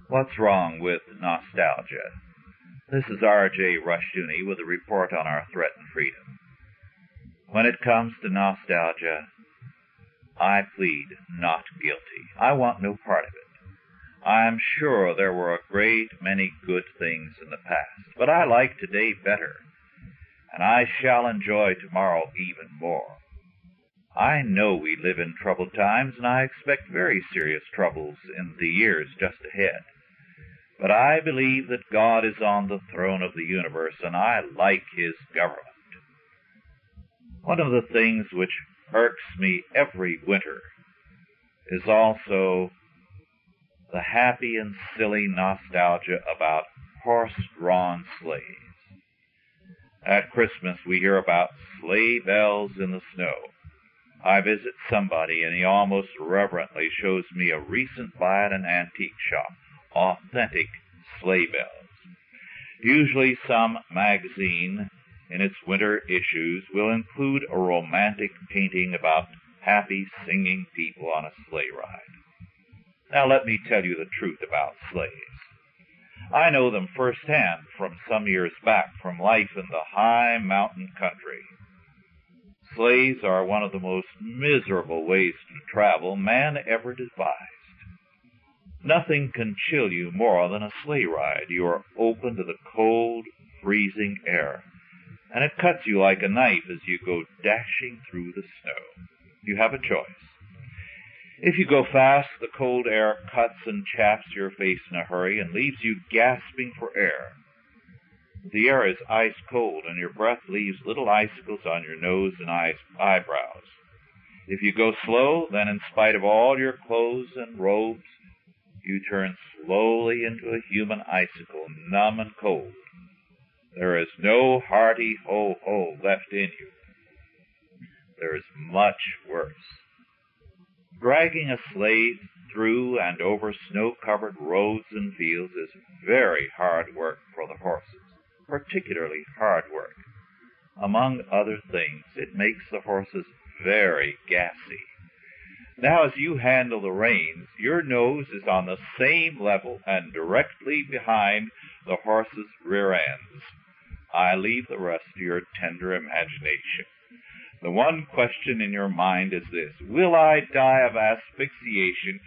What's wrong with nostalgia? This is R.J. Rushdoony with a report on our threatened freedom. When it comes to nostalgia, I plead not guilty. I want no part of it. I'm sure there were a great many good things in the past, but I like today better, and I shall enjoy tomorrow even more. I know we live in troubled times, and I expect very serious troubles in the years just ahead. But I believe that God is on the throne of the universe, and I like His government. One of the things which irks me every winter is also the happy and silly nostalgia about horse-drawn sleighs. At Christmas we hear about sleigh bells in the snow. I visit somebody and he almost reverently shows me a recent buy at an antique shop, authentic sleigh bells. Usually some magazine in its winter issues will include a romantic painting about happy singing people on a sleigh ride. Now let me tell you the truth about sleighs. I know them firsthand from some years back from life in the high mountain country. Sleighs are one of the most miserable ways to travel man ever devised. Nothing can chill you more than a sleigh ride. You are open to the cold, freezing air, and it cuts you like a knife as you go dashing through the snow. You have a choice. If you go fast, the cold air cuts and chaps your face in a hurry and leaves you gasping for air. The air is ice cold, and your breath leaves little icicles on your nose and eyebrows. If you go slow, then in spite of all your clothes and robes, you turn slowly into a human icicle, numb and cold. There is no hearty ho-ho left in you. There is much worse. Dragging a sleigh through and over snow-covered roads and fields is very hard work for the horses, particularly hard work. Among other things, it makes the horses very gassy. Now, as you handle the reins, your nose is on the same level and directly behind the horse's rear ends. I leave the rest to your tender imagination. The one question in your mind is this: will I die of asphyxiation,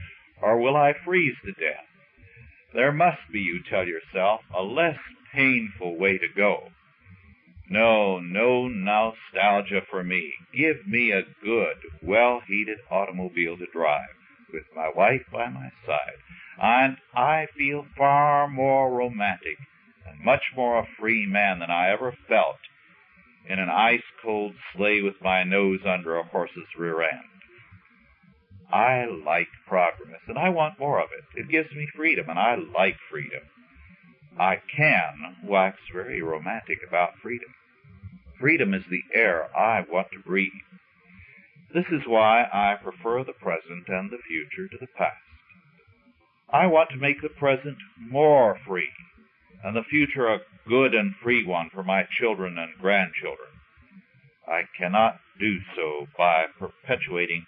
or will I freeze to death? There must be, you tell yourself, a less painful way to go. No nostalgia for me. Give me a good, well-heated automobile to drive, with my wife by my side, and I feel far more romantic and much more a free man than I ever felt in an ice-cold sleigh with my nose under a horse's rear end. I like progress, and I want more of it. It gives me freedom, and I like freedom. I can wax very romantic about freedom. Freedom is the air I want to breathe. This is why I prefer the present and the future to the past. I want to make the present more free, and the future a good and free one for my children and grandchildren. I cannot do so by perpetuating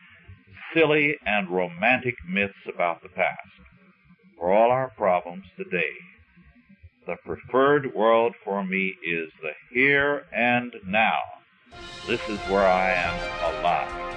silly and romantic myths about the past. For all our problems today, the preferred world for me is the here and now. This is where I am alive.